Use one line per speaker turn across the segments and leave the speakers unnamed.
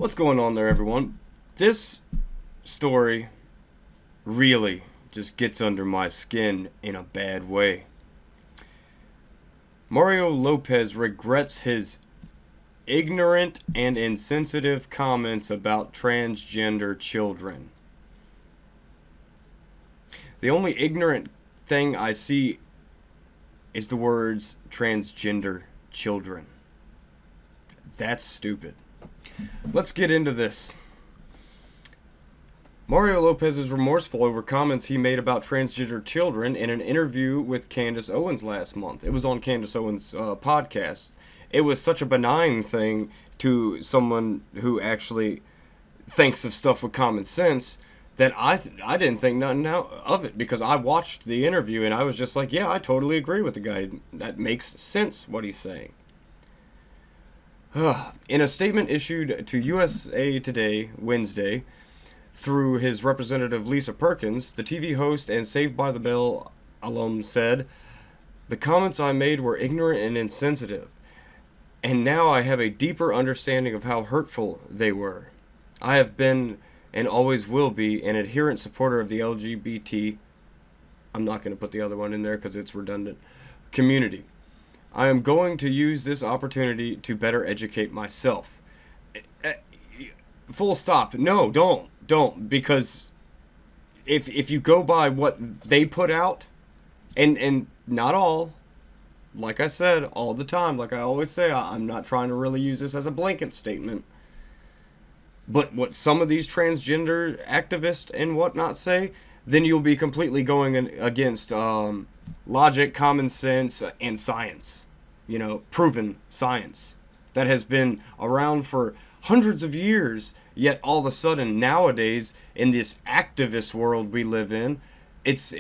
What's going on there, everyone? This story really just gets under my skin in a bad way. Mario Lopez regrets his ignorant and insensitive comments about transgender children. The only ignorant thing I see is the words transgender children. That's stupid. Let's get into this. Mario Lopez is remorseful over comments he made about transgender children in an interview with Candace Owens last month. It was on Candace Owens' podcast. It was such a benign thing to someone who actually thinks of stuff with common sense that I didn't think nothing of it, because I watched the interview and I was just like, yeah, I totally agree with the guy. That makes sense what he's saying. In a statement issued to USA Today Wednesday through his representative Lisa Perkins, the TV host and Saved by the Bell alum said, "The comments I made were ignorant and insensitive, and now I have a deeper understanding of how hurtful they were. I have been and always will be an adherent supporter of the LGBT," I'm not going to put the other one in there because it's redundant, "community. I am going to use this opportunity to better educate myself." Full stop. No, don't, because if you go by what they put out, and not all, like I said all the time, like I always say, I'm not trying to really use this as a blanket statement, but what some of these transgender activists and whatnot say, then you'll be completely going against logic, common sense, and science. Proven science that has been around for hundreds of years, yet all of a sudden nowadays in this activist world we live in, it's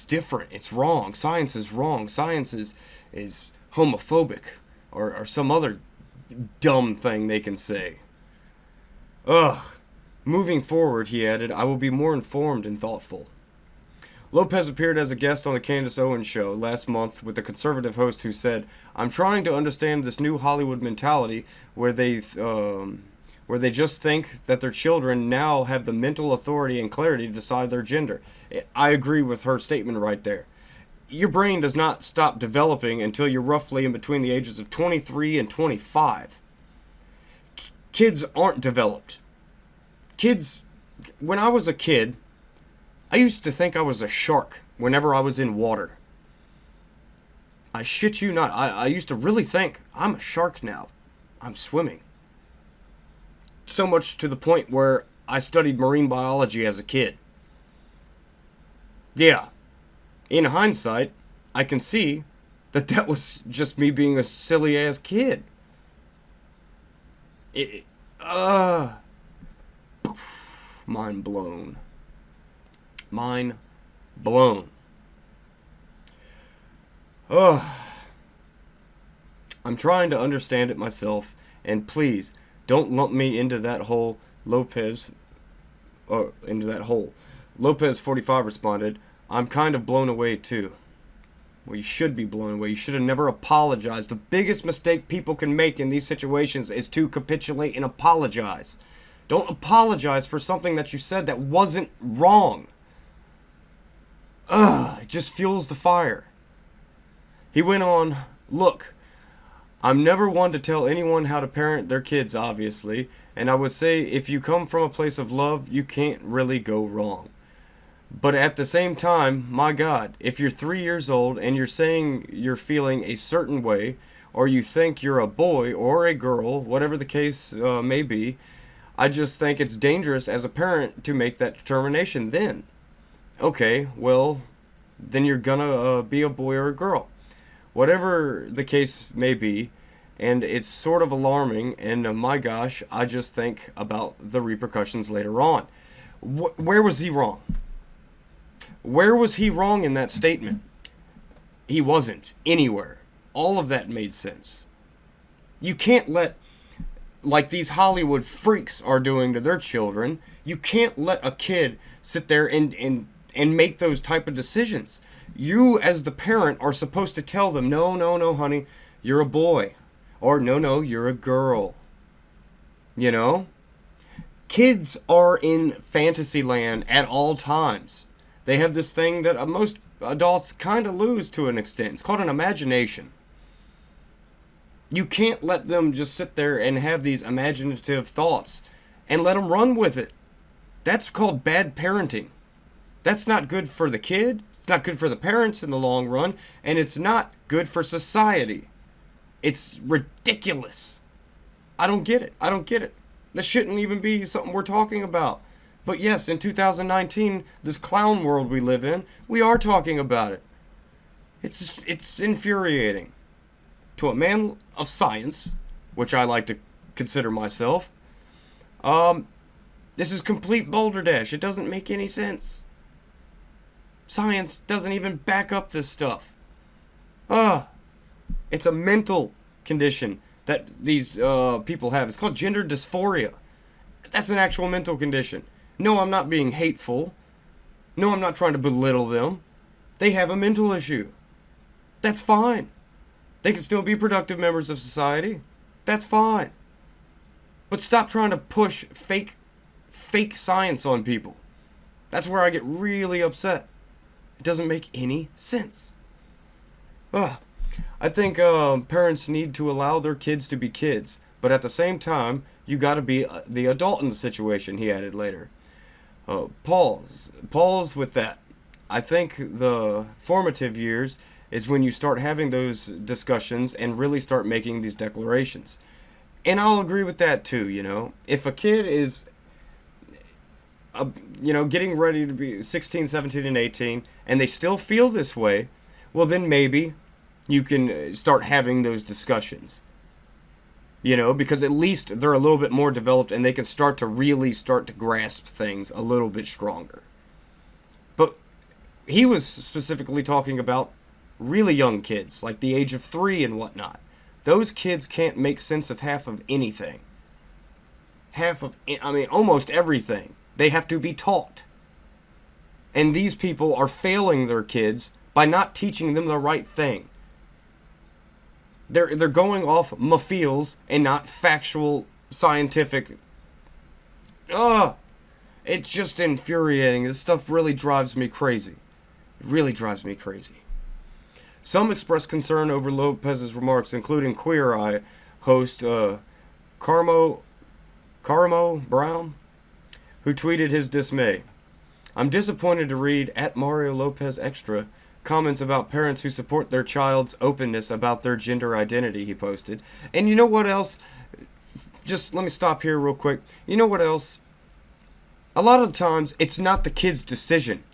different. It's wrong. Science is wrong. Science is homophobic or some other dumb thing they can say. Ugh. Moving forward, he added, I will be more informed and thoughtful. Lopez appeared as a guest on the Candace Owens show last month with the conservative host who said, "I'm trying to understand this new Hollywood mentality where they just think that their children now have the mental authority and clarity to decide their gender." I agree with her statement right there. Your brain does not stop developing until you're roughly in between the ages of 23 and 25. Kids aren't developed. Kids, when I was a kid, I used to think I was a shark whenever I was in water. I shit you not. I used to really think, I'm a shark now. I'm swimming. So much to the point where I studied marine biology as a kid. Yeah. In hindsight, I can see that was just me being a silly ass kid. Mind blown. Mind blown. I'm trying to understand it myself, and please don't lump me into that hole, Lopez. Lopez 45 responded, "I'm kind of blown away too." Well, you should be blown away. You should have never apologized. The biggest mistake people can make in these situations is to capitulate and apologize. Don't apologize for something that you said that wasn't wrong. It just fuels the fire. He went on, "Look, I'm never one to tell anyone how to parent their kids, obviously, and I would say if you come from a place of love, you can't really go wrong. But at the same time, my God, if you're 3 years old and you're saying you're feeling a certain way, or you think you're a boy or a girl, whatever the case may be, I just think it's dangerous as a parent to make that determination then. Okay, well, then you're gonna be a boy or a girl. Whatever the case may be, and it's sort of alarming, and my gosh, I just think about the repercussions later on." Where was he wrong? Where was he wrong in that statement? He wasn't anywhere. All of that made sense. You can't let, like these Hollywood freaks are doing to their children, you can't let a kid sit there and make those type of decisions. You, as the parent, are supposed to tell them, no, honey, you're a boy. Or, no, you're a girl. You know? Kids are in fantasy land at all times. They have this thing that most adults kind of lose to an extent. It's called an imagination. You can't let them just sit there and have these imaginative thoughts and let them run with it. That's called bad parenting. That's not good for the kid. It's not good for the parents in the long run. And it's not good for society. It's ridiculous. I don't get it. I don't get it. This shouldn't even be something we're talking about. But yes, in 2019, this clown world we live in, we are talking about it. It's infuriating. To a man of science, which I like to consider myself, this is complete balderdash. It doesn't make any sense. Science doesn't even back up this stuff. It's a mental condition that these people have. It's called gender dysphoria. That's an actual mental condition. No, I'm not being hateful. No, I'm not trying to belittle them. They have a mental issue. That's fine. They can still be productive members of society. That's fine. But stop trying to push fake science on people. That's where I get really upset. It doesn't make any sense. I think parents need to allow their kids to be kids, but at the same time, you got to be the adult in the situation, he added later. Pause with that. I think the formative years is when you start having those discussions and really start making these declarations. And I'll agree with that too, you know. If a kid is, getting ready to be 16, 17, and 18, and they still feel this way, well, then maybe you can start having those discussions. You know, because at least they're a little bit more developed and they can start to grasp things a little bit stronger. But he was specifically talking about really young kids, like the age of 3 and whatnot. Those kids can't make sense of half of anything. Almost everything. They have to be taught. And these people are failing their kids by not teaching them the right thing. They're going off feels and not factual, scientific. It's just infuriating. This stuff really drives me crazy. It really drives me crazy. Some expressed concern over Lopez's remarks, including Queer Eye host Carmo Brown, who tweeted his dismay. I'm disappointed to read at Mario Lopez Extra comments about parents who support their child's openness about their gender identity, he posted. And you know what else? Just let me stop here real quick. You know what else? A lot of the times, it's not the kid's decision.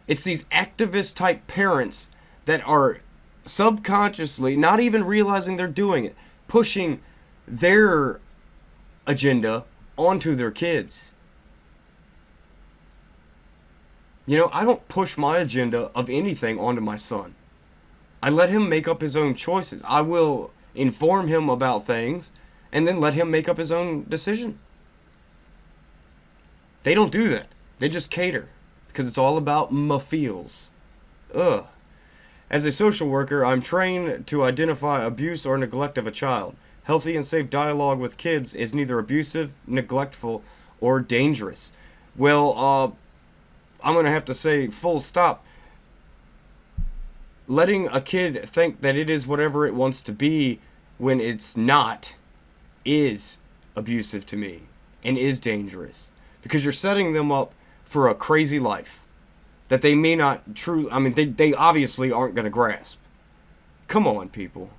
It's these activist type parents that are subconsciously, not even realizing they're doing it, pushing their agenda onto their kids. You know, I don't push my agenda of anything onto my son. I let him make up his own choices. I will inform him about things and then let him make up his own decision. They don't do that. They just cater because it's all about feels. As a social worker, I'm trained to identify abuse or neglect of a child. Healthy and safe dialogue with kids is neither abusive, neglectful, or dangerous. Well, I'm going to have to say full stop. Letting a kid think that it is whatever it wants to be when it's not is abusive to me and is dangerous. Because you're setting them up for a crazy life that they may not they obviously aren't going to grasp. Come on, people.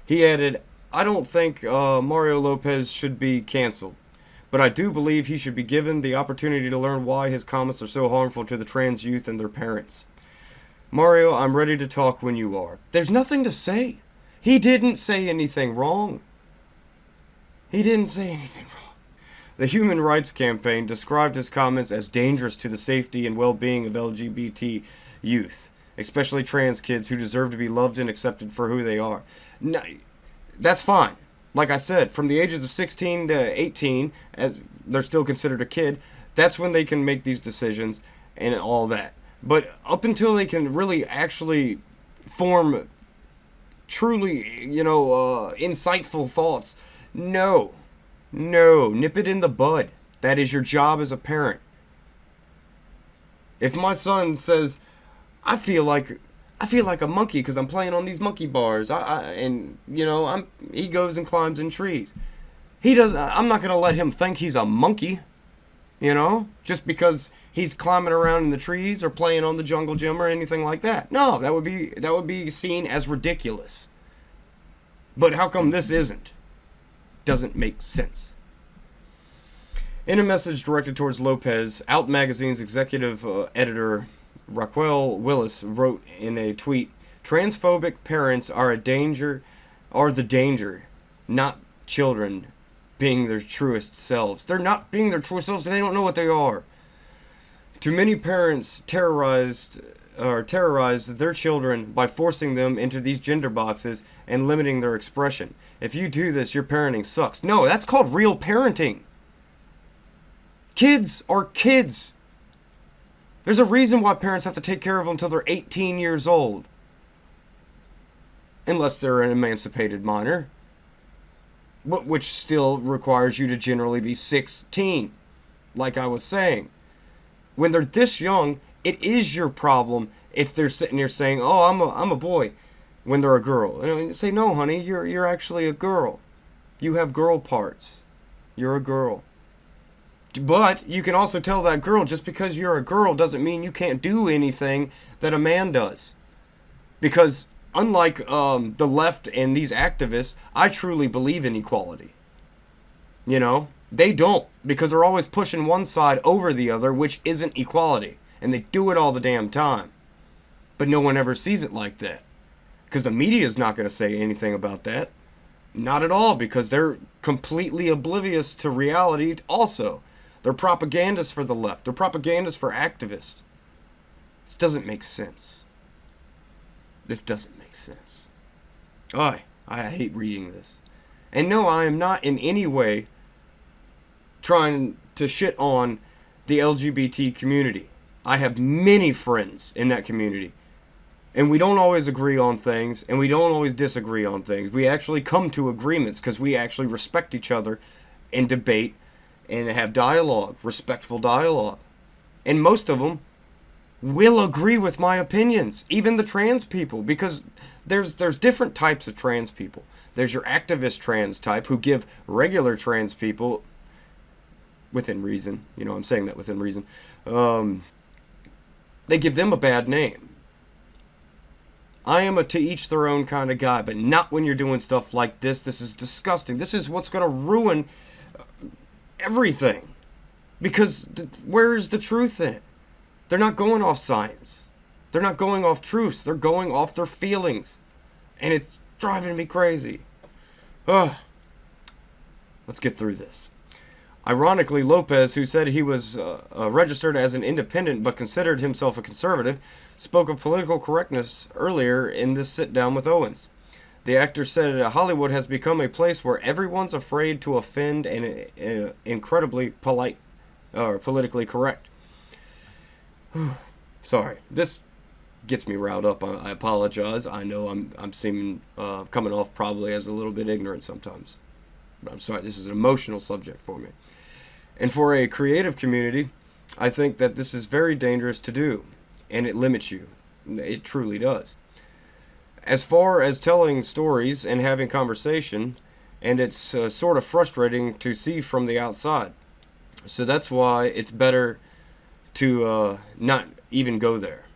He added, I don't think Mario Lopez should be canceled. But I do believe he should be given the opportunity to learn why his comments are so harmful to the trans youth and their parents. Mario, I'm ready to talk when you are. There's nothing to say. He didn't say anything wrong. He didn't say anything wrong. The Human Rights Campaign described his comments as dangerous to the safety and well-being of LGBT youth, especially trans kids who deserve to be loved and accepted for who they are. No, that's fine. Like I said, from the ages of 16 to 18, as they're still considered a kid, that's when they can make these decisions and all that. But up until they can really actually form truly, insightful thoughts, no. No, nip it in the bud. That is your job as a parent. If my son says, I feel like a monkey because I'm playing on these monkey bars. And you know, he goes and climbs in trees. I'm not going to let him think he's a monkey, you know, just because he's climbing around in the trees or playing on the jungle gym or anything like that. No, that would be seen as ridiculous. But how come this isn't? Doesn't make sense. In a message directed towards Lopez, Out Magazine's executive editor Raquel Willis wrote in a tweet, "Transphobic parents are the danger, not children being their truest selves." They're not being their truest selves, and they don't know what they are. Too many parents terrorize their children by forcing them into these gender boxes and limiting their expression. If you do this, your parenting sucks. No, that's called real parenting. Kids are kids. There's a reason why parents have to take care of them until they're 18 years old. Unless they're an emancipated minor. But which still requires you to generally be 16. Like I was saying. When they're this young, it is your problem if they're sitting here saying, "Oh, I'm a boy," when they're a girl. And you say, "No, honey, you're actually a girl. You have girl parts. You're a girl." But you can also tell that girl, just because you're a girl doesn't mean you can't do anything that a man does. Because unlike the left and these activists, I truly believe in equality. You know, they don't, because they're always pushing one side over the other, which isn't equality. And they do it all the damn time. But no one ever sees it like that. Because the media is not going to say anything about that. Not at all, because they're completely oblivious to reality also. They're propagandists for the left. They're propagandists for activists. This doesn't make sense. This doesn't make sense. I hate reading this. And no, I am not in any way trying to shit on the LGBT community. I have many friends in that community. And we don't always agree on things, and we don't always disagree on things. We actually come to agreements because we actually respect each other and debate and have dialogue, respectful dialogue. And most of them will agree with my opinions, even the trans people, because there's different types of trans people. There's your activist trans type who give regular trans people, within reason, you know, I'm saying that within reason, they give them a bad name. I am a to each their own kind of guy, but not when you're doing stuff like this. This is disgusting. This is what's going to ruin everything. Because where is the truth in it? They're not going off science. They're not going off truths. They're going off their feelings. And it's driving me crazy. Ugh. Let's get through this. Ironically, Lopez, who said he was registered as an independent but considered himself a conservative, spoke of political correctness earlier in this sit-down with Owens. The actor said Hollywood has become a place where everyone's afraid to offend and incredibly polite or politically correct. Sorry, this gets me riled up. I apologize. I know I'm seeming coming off probably as a little bit ignorant sometimes. But I'm sorry, this is an emotional subject for me. And for a creative community, I think that this is very dangerous to do, and it limits you. It truly does. As far as telling stories and having conversation, and it's sort of frustrating to see from the outside. So that's why it's better to not even go there.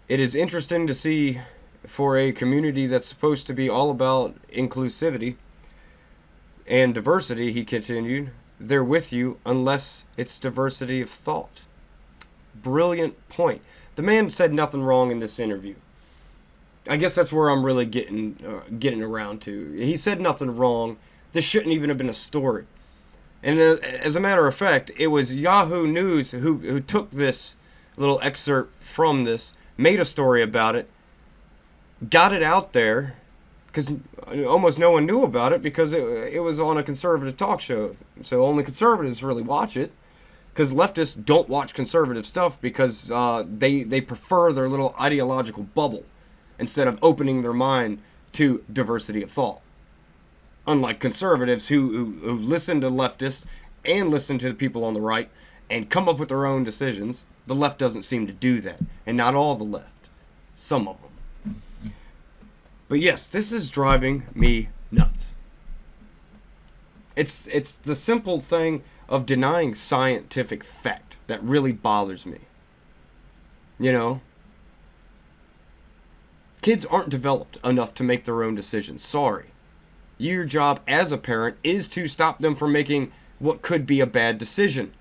It is interesting to see for a community that's supposed to be all about inclusivity and diversity, he continued, they're with you unless it's diversity of thought. Brilliant point. The man said nothing wrong in this interview. I guess that's where I'm really getting around to. He said nothing wrong. This shouldn't even have been a story. And as a matter of fact, it was Yahoo News who took this little excerpt from this, made a story about it, got it out there, because almost no one knew about it because it was on a conservative talk show. So only conservatives really watch it, because leftists don't watch conservative stuff because they prefer their little ideological bubble instead of opening their mind to diversity of thought. Unlike conservatives who listen to leftists and listen to the people on the right and come up with their own decisions, the left doesn't seem to do that. And not all the left. Some of them. But yes, this is driving me nuts. It's the simple thing of denying scientific fact that really bothers me. You know? Kids aren't developed enough to make their own decisions. Sorry. Your job as a parent is to stop them from making what could be a bad decision.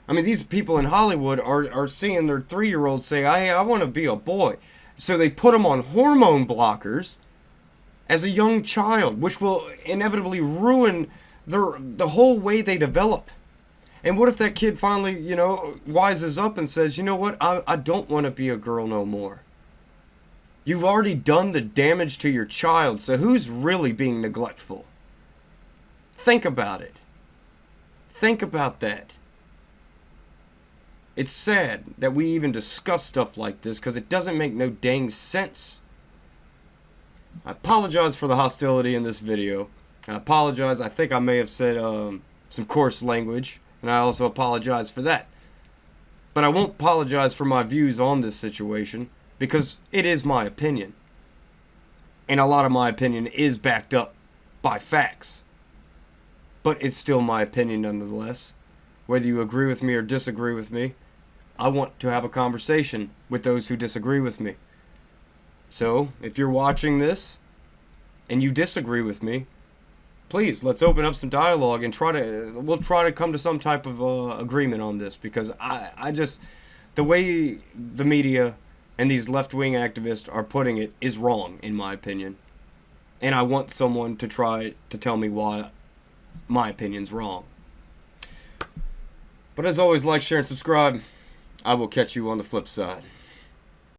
I mean, these people in Hollywood are seeing their 3-year-old say, hey, I want to be a boy. So they put them on hormone blockers as a young child, which will inevitably ruin the whole way they develop. And what if that kid finally, wises up and says, you know what, I don't want to be a girl no more. You've already done the damage to your child, so who's really being neglectful? Think about it. Think about that. It's sad that we even discuss stuff like this because it doesn't make no dang sense. I apologize for the hostility in this video. I apologize. I think I may have said some coarse language, and I also apologize for that. But I won't apologize for my views on this situation because it is my opinion. And a lot of my opinion is backed up by facts. But it's still my opinion nonetheless. Whether you agree with me or disagree with me, I want to have a conversation with those who disagree with me. So, if you're watching this and you disagree with me, please, let's open up some dialogue and we'll try to come to some type of agreement on this, because I just, the way the media and these left-wing activists are putting it is wrong, in my opinion. And I want someone to try to tell me why my opinion's wrong. But as always, like, share, and subscribe. I will catch you on the flip side.